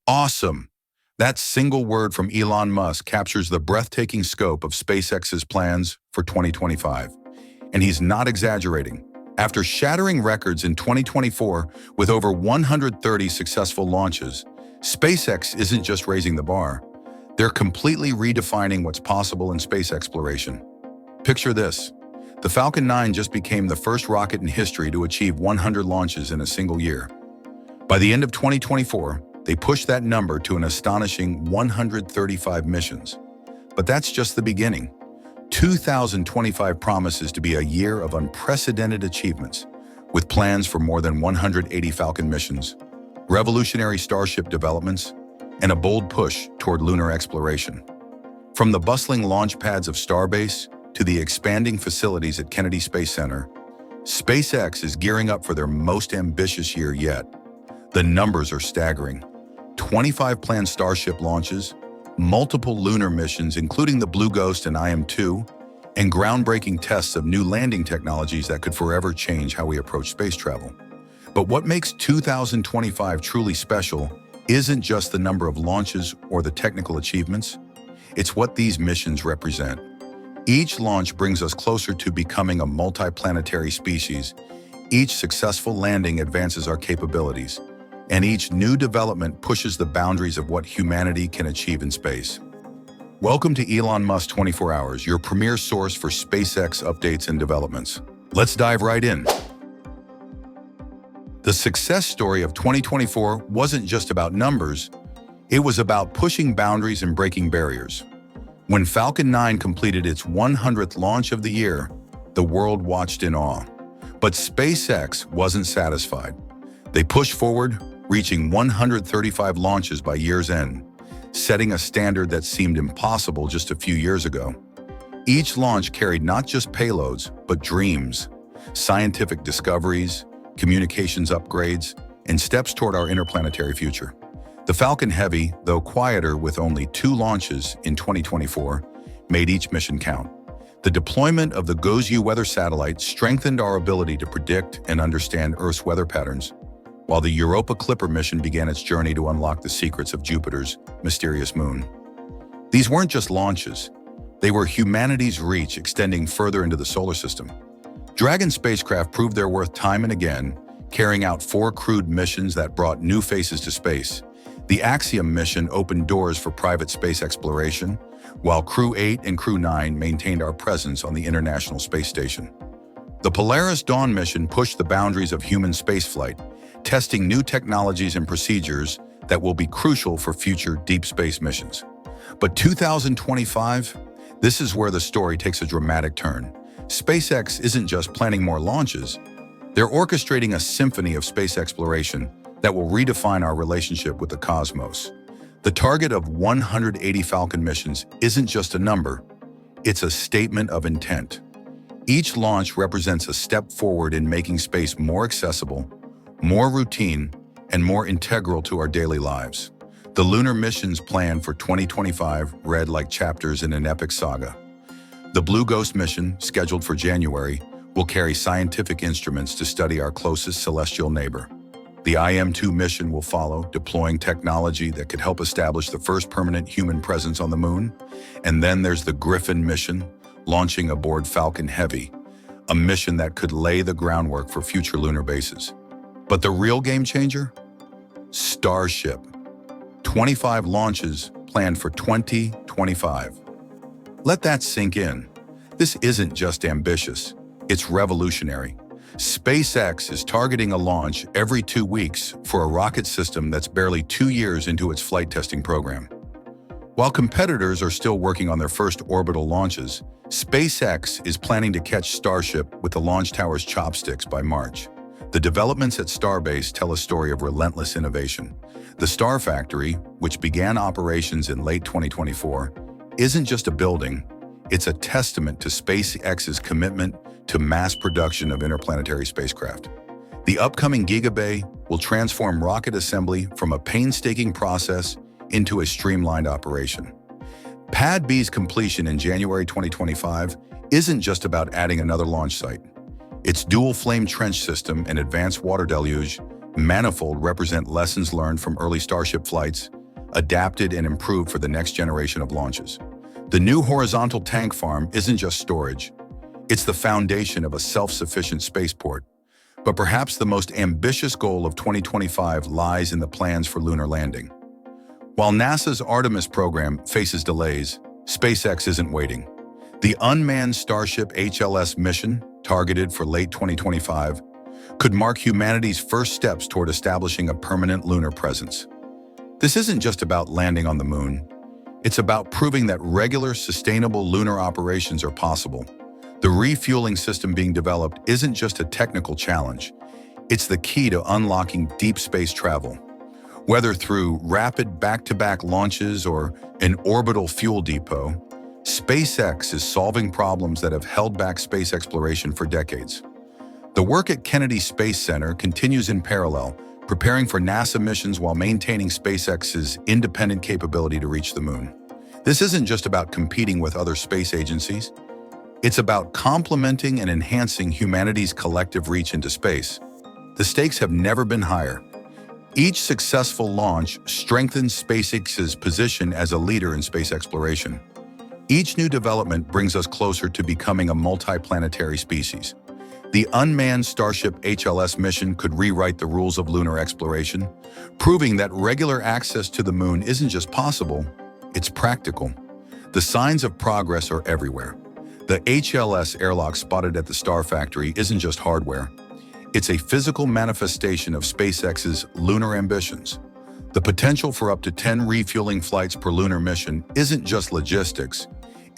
Awesome! That single word from Elon Musk captures the breathtaking scope of SpaceX's plans for 2025. And he's not exaggerating. After shattering records in 2024 with over 130 successful launches, SpaceX isn't just raising the bar. They're completely redefining what's possible in space exploration. Picture this. The Falcon 9 just became the first rocket in history to achieve 100 launches in a single year. By the end of 2024, they pushed that number to an astonishing 135 missions. But that's just the beginning. 2025 promises to be a year of unprecedented achievements, with plans for more than 180 Falcon missions, revolutionary Starship developments, and a bold push toward lunar exploration. From the bustling launch pads of Starbase to the expanding facilities at Kennedy Space Center, SpaceX is gearing up for their most ambitious year yet. The numbers are staggering. 25 planned Starship launches, multiple lunar missions including the Blue Ghost and IM-2, and groundbreaking tests of new landing technologies that could forever change how we approach space travel. But what makes 2025 truly special isn't just the number of launches or the technical achievements, it's what these missions represent. Each launch brings us closer to becoming a multi-planetary species. Each successful landing advances our capabilities, and each new development pushes the boundaries of what humanity can achieve in space. Welcome to Elon Musk 24 Hours, your premier source for SpaceX updates and developments. Let's dive right in. The success story of 2024 wasn't just about numbers, it was about pushing boundaries and breaking barriers. When Falcon 9 completed its 100th launch of the year, the world watched in awe. But SpaceX wasn't satisfied. They pushed forward, reaching 135 launches by year's end, setting a standard that seemed impossible just a few years ago. Each launch carried not just payloads, but dreams, scientific discoveries, communications upgrades, and steps toward our interplanetary future. The Falcon Heavy, though quieter with only 2 launches in 2024, made each mission count. The deployment of the GOES-U weather satellite strengthened our ability to predict and understand Earth's weather patterns, while the Europa Clipper mission began its journey to unlock the secrets of Jupiter's mysterious moon. These weren't just launches. They were humanity's reach extending further into the solar system. Dragon spacecraft proved their worth time and again, carrying out 4 crewed missions that brought new faces to space. The Axiom mission opened doors for private space exploration, while Crew 8 and Crew 9 maintained our presence on the International Space Station. The Polaris Dawn mission pushed the boundaries of human spaceflight, testing new technologies and procedures that will be crucial for future deep space missions. But 2025, this is where the story takes a dramatic turn. SpaceX isn't just planning more launches, they're orchestrating a symphony of space exploration that will redefine our relationship with the cosmos. The target of 180 Falcon missions isn't just a number, it's a statement of intent. Each launch represents a step forward in making space more accessible, more routine, and more integral to our daily lives. The lunar missions planned for 2025 read like chapters in an epic saga. The Blue Ghost mission, scheduled for January, will carry scientific instruments to study our closest celestial neighbor. The IM-2 mission will follow, deploying technology that could help establish the first permanent human presence on the moon. And then there's the Griffin mission, launching aboard Falcon Heavy, a mission that could lay the groundwork for future lunar bases. But the real game changer? Starship. 25 launches planned for 2025. Let that sink in. This isn't just ambitious, it's revolutionary. SpaceX is targeting a launch every 2 weeks for a rocket system that's barely 2 years into its flight testing program. While competitors are still working on their first orbital launches, SpaceX is planning to catch Starship with the launch tower's chopsticks by March. The developments at Starbase tell a story of relentless innovation. The Star Factory, which began operations in late 2024, isn't just a building, it's a testament to SpaceX's commitment to mass production of interplanetary spacecraft. The upcoming Gigabay will transform rocket assembly from a painstaking process into a streamlined operation. Pad B's completion in January 2025 isn't just about adding another launch site. Its dual-flame trench system and advanced water deluge manifold represent lessons learned from early Starship flights adapted and improved for the next generation of launches. The new horizontal tank farm isn't just storage. It's the foundation of a self-sufficient spaceport. But perhaps the most ambitious goal of 2025 lies in the plans for lunar landing. While NASA's Artemis program faces delays, SpaceX isn't waiting. The unmanned Starship HLS mission, targeted for late 2025, could mark humanity's first steps toward establishing a permanent lunar presence. This isn't just about landing on the moon. It's about proving that regular, sustainable lunar operations are possible. The refueling system being developed isn't just a technical challenge. It's the key to unlocking deep space travel. Whether through rapid back-to-back launches or an orbital fuel depot, SpaceX is solving problems that have held back space exploration for decades. The work at Kennedy Space Center continues in parallel, preparing for NASA missions while maintaining SpaceX's independent capability to reach the moon. This isn't just about competing with other space agencies. It's about complementing and enhancing humanity's collective reach into space. The stakes have never been higher. Each successful launch strengthens SpaceX's position as a leader in space exploration. Each new development brings us closer to becoming a multi-planetary species. The unmanned Starship HLS mission could rewrite the rules of lunar exploration, proving that regular access to the moon isn't just possible, it's practical. The signs of progress are everywhere. The HLS airlock spotted at the Star Factory isn't just hardware. It's a physical manifestation of SpaceX's lunar ambitions. The potential for up to 10 refueling flights per lunar mission isn't just logistics.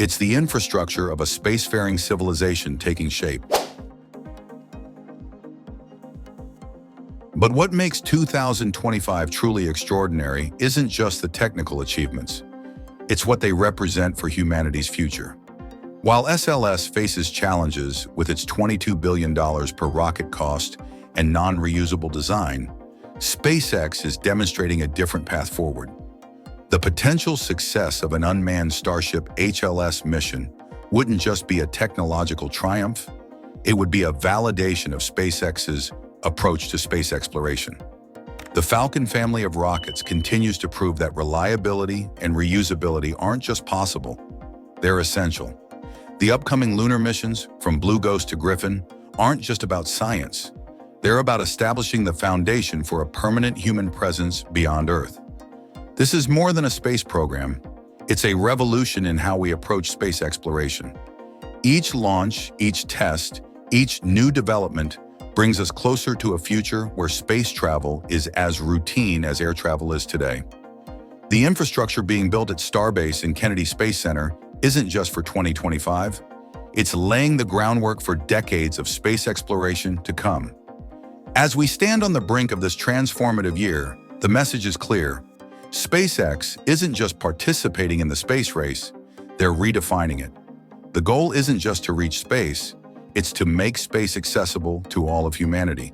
It's the infrastructure of a spacefaring civilization taking shape. But what makes 2025 truly extraordinary isn't just the technical achievements. It's what they represent for humanity's future. While SLS faces challenges with its $22 billion per rocket cost and non-reusable design, SpaceX is demonstrating a different path forward. The potential success of an unmanned Starship HLS mission wouldn't just be a technological triumph, it would be a validation of SpaceX's approach to space exploration. The Falcon family of rockets continues to prove that reliability and reusability aren't just possible, they're essential. The upcoming lunar missions, from Blue Ghost to Griffin, aren't just about science. They're about establishing the foundation for a permanent human presence beyond Earth. This is more than a space program. It's a revolution in how we approach space exploration. Each launch, each test, each new development brings us closer to a future where space travel is as routine as air travel is today. The infrastructure being built at Starbase and Kennedy Space Center isn't just for 2025. It's laying the groundwork for decades of space exploration to come. As we stand on the brink of this transformative year, the message is clear. SpaceX isn't just participating in the space race, they're redefining it. The goal isn't just to reach space, it's to make space accessible to all of humanity.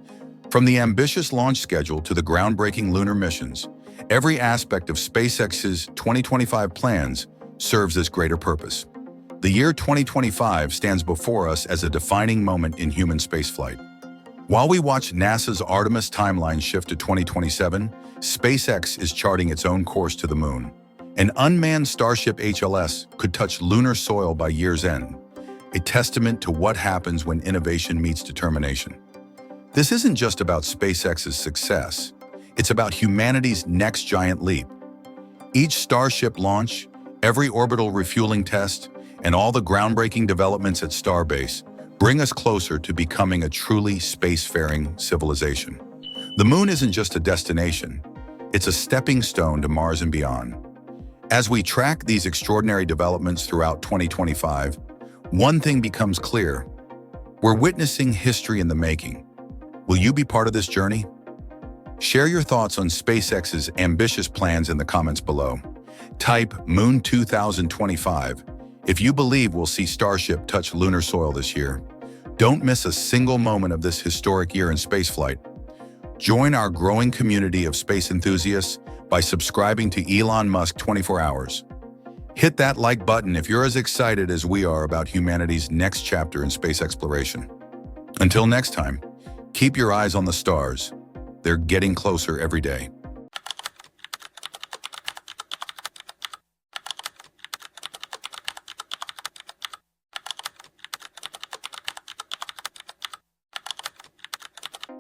From the ambitious launch schedule to the groundbreaking lunar missions, every aspect of SpaceX's 2025 plans serves this greater purpose. The year 2025 stands before us as a defining moment in human spaceflight. While we watch NASA's Artemis timeline shift to 2027, SpaceX is charting its own course to the moon. An unmanned Starship HLS could touch lunar soil by year's end, a testament to what happens when innovation meets determination. This isn't just about SpaceX's success, it's about humanity's next giant leap. Each Starship launch, every orbital refueling test, and all the groundbreaking developments at Starbase bring us closer to becoming a truly spacefaring civilization. The moon isn't just a destination, it's a stepping stone to Mars and beyond. As we track these extraordinary developments throughout 2025, one thing becomes clear. We're witnessing history in the making. Will you be part of this journey? Share your thoughts on SpaceX's ambitious plans in the comments below. Type Moon 2025 if you believe we'll see Starship touch lunar soil this year. Don't miss a single moment of this historic year in spaceflight. Join our growing community of space enthusiasts by subscribing to Elon Musk 24 Hours. Hit that like button if you're as excited as we are about humanity's next chapter in space exploration. Until next time, keep your eyes on the stars. They're getting closer every day.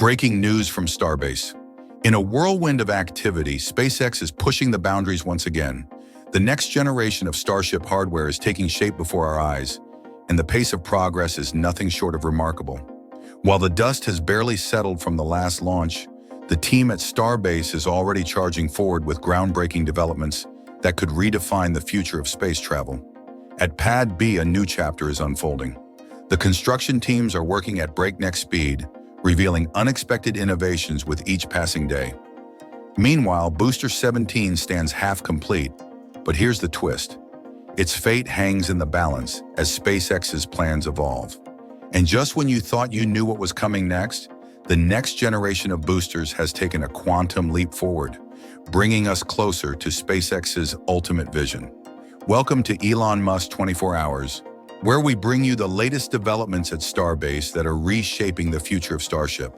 Breaking news from Starbase. In a whirlwind of activity, SpaceX is pushing the boundaries once again. The next generation of Starship hardware is taking shape before our eyes, and the pace of progress is nothing short of remarkable. While the dust has barely settled from the last launch, the team at Starbase is already charging forward with groundbreaking developments that could redefine the future of space travel. At Pad B, a new chapter is unfolding. The construction teams are working at breakneck speed, revealing unexpected innovations with each passing day. Meanwhile, Booster 17 stands half complete, but here's the twist. Its fate hangs in the balance as SpaceX's plans evolve. And just when you thought you knew what was coming next, the next generation of boosters has taken a quantum leap forward, bringing us closer to SpaceX's ultimate vision. Welcome to Elon Musk 24 Hours, where we bring you the latest developments at Starbase that are reshaping the future of Starship.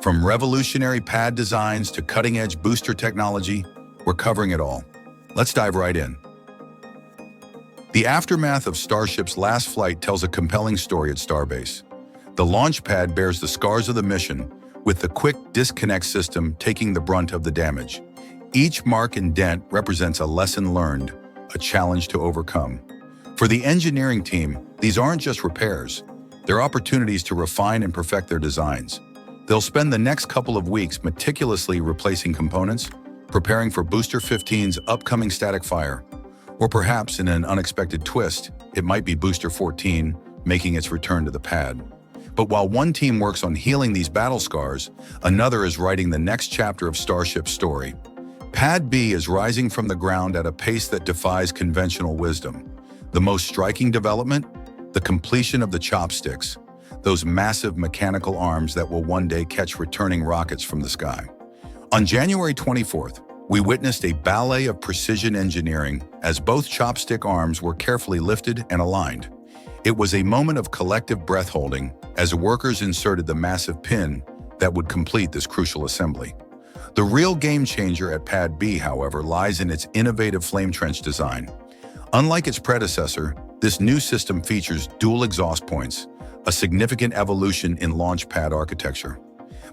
From revolutionary pad designs to cutting-edge booster technology, we're covering it all. Let's dive right in. The aftermath of Starship's last flight tells a compelling story at Starbase. The launch pad bears the scars of the mission, with the quick disconnect system taking the brunt of the damage. Each mark and dent represents a lesson learned, a challenge to overcome. For the engineering team, these aren't just repairs. They're opportunities to refine and perfect their designs. They'll spend the next couple of weeks meticulously replacing components, preparing for Booster 15's upcoming static fire. Or perhaps, in an unexpected twist, it might be Booster 14 making its return to the pad. But while one team works on healing these battle scars, another is writing the next chapter of Starship's story. Pad B is rising from the ground at a pace that defies conventional wisdom. The most striking development? The completion of the chopsticks, those massive mechanical arms that will one day catch returning rockets from the sky. On January 24th, we witnessed a ballet of precision engineering as both chopstick arms were carefully lifted and aligned. It was a moment of collective breath-holding as workers inserted the massive pin that would complete this crucial assembly. The real game-changer at Pad B, however, lies in its innovative flame trench design. Unlike its predecessor, this new system features dual exhaust points, a significant evolution in launch pad architecture.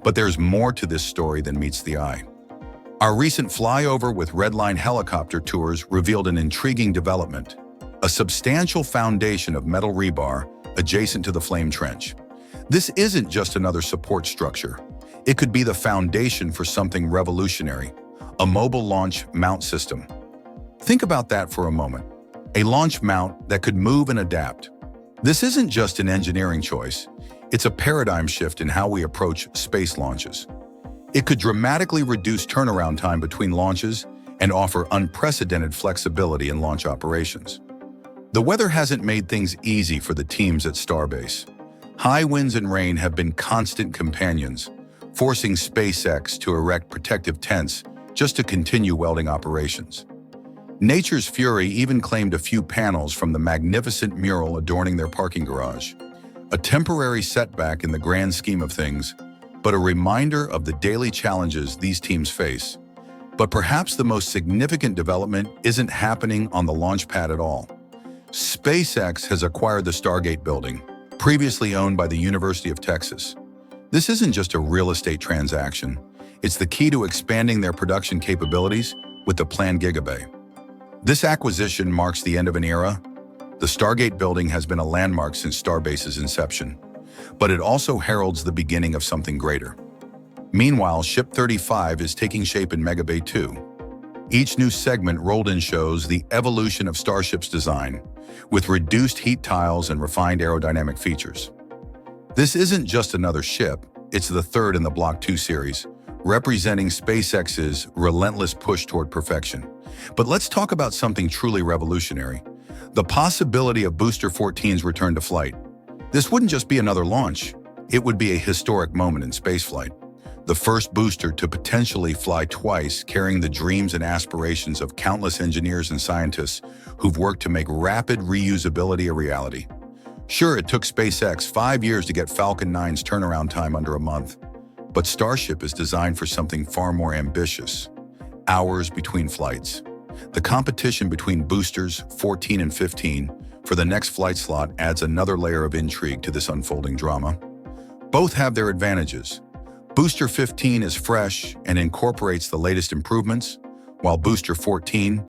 But there's more to this story than meets the eye. Our recent flyover with Redline helicopter tours revealed an intriguing development, a substantial foundation of metal rebar adjacent to the flame trench. This isn't just another support structure. It could be the foundation for something revolutionary, a mobile launch mount system. Think about that for a moment. A launch mount that could move and adapt. This isn't just an engineering choice. It's a paradigm shift in how we approach space launches. It could dramatically reduce turnaround time between launches and offer unprecedented flexibility in launch operations. The weather hasn't made things easy for the teams at Starbase. High winds and rain have been constant companions, forcing SpaceX to erect protective tents just to continue welding operations. Nature's fury even claimed a few panels from the magnificent mural adorning their parking garage. A temporary setback in the grand scheme of things, but a reminder of the daily challenges these teams face. But perhaps the most significant development isn't happening on the launch pad at all. SpaceX has acquired the Stargate building, previously owned by the University of Texas. This isn't just a real estate transaction. It's the key to expanding their production capabilities with the planned Gigabay. This acquisition marks the end of an era. The Stargate building has been a landmark since Starbase's inception, but it also heralds the beginning of something greater. Meanwhile, Ship 35 is taking shape in Megabay 2. Each new segment rolled in shows the evolution of Starship's design, with reduced heat tiles and refined aerodynamic features. This isn't just another ship, it's the third in the Block 2 series, representing SpaceX's relentless push toward perfection. But let's talk about something truly revolutionary, the possibility of Booster 14's return to flight. This wouldn't just be another launch, it would be a historic moment in spaceflight. The first booster to potentially fly twice, carrying the dreams and aspirations of countless engineers and scientists who've worked to make rapid reusability a reality. Sure, it took SpaceX 5 years to get Falcon 9's turnaround time under a month, but Starship is designed for something far more ambitious: hours between flights. The competition between boosters 14 and 15 for the next flight slot adds another layer of intrigue to this unfolding drama. Both have their advantages. Booster 15 is fresh and incorporates the latest improvements, while Booster 14